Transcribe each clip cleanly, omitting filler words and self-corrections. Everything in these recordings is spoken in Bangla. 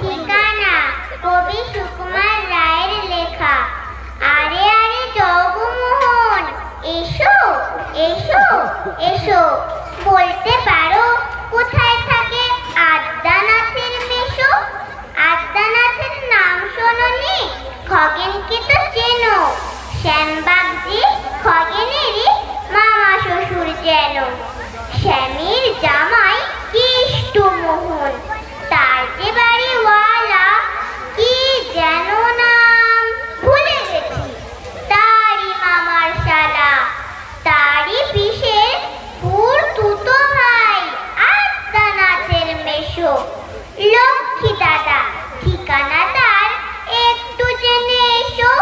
ঠিকানা কবি সুকুমার রায়ের লেখা। আরে আরে জগমোহন, এসো এসো এসো। বলতে পারো কোথায় থাকে আদ্যানাথের মেশো? আদ্যানাথের নাম শোনোনি? খগেনকে তো চেনো। শ্যামবাগজি খগেনেরই মামা শ্বশুর যেন। শ্যামীর জামাই কেষ্টু মোহন, তার যে বাড়িওয়ালা কি যেন নাম ভুলে গেছি। তারই মামার শালা, তারই পিসের তুতো ভাই আদ্যানাথের মেশো লক্ষ্মী দাদা। ঠিকানা তার একটু জেনে এসো।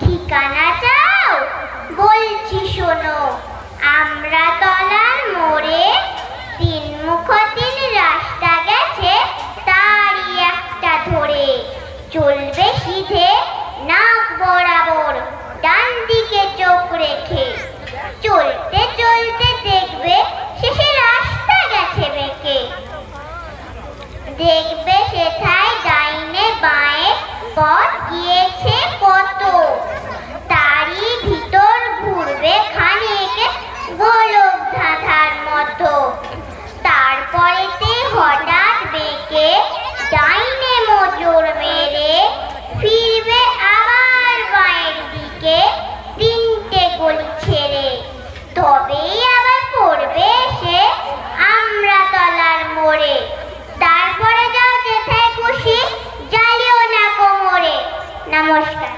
ঠিকানা চাও? বলছি শোনো। আমরা তলার মোড়ে 3 মুখ 3 রাস্তা গেছে, তারই একটা ধরে। চলবে সিধে নাক বরাবর, ডান দিকে চোখ রেখে। চলতে চলতে দেখবে শেষে রাস্তা গেছে বেঁকে। দেখবে সেথায় ডাইনে বাঁয়ে পথ গিয়েছে কত। তারই ভিতর ঘুরবে খানিক গোলক ধাঁধার মতো। তারপরেতে হঠাৎ বেঁকে ডাইনে মোচড় মেরে ফিরবে আবার বাঁয়ের দিকে 3টে গলি ছেড়ে। তবেই আবার পড়বে সে আমরা তলার মোড়ে। তারপরে যাও যেথায় খুশি, জ্বালিও না কোমরে। নমস্কার।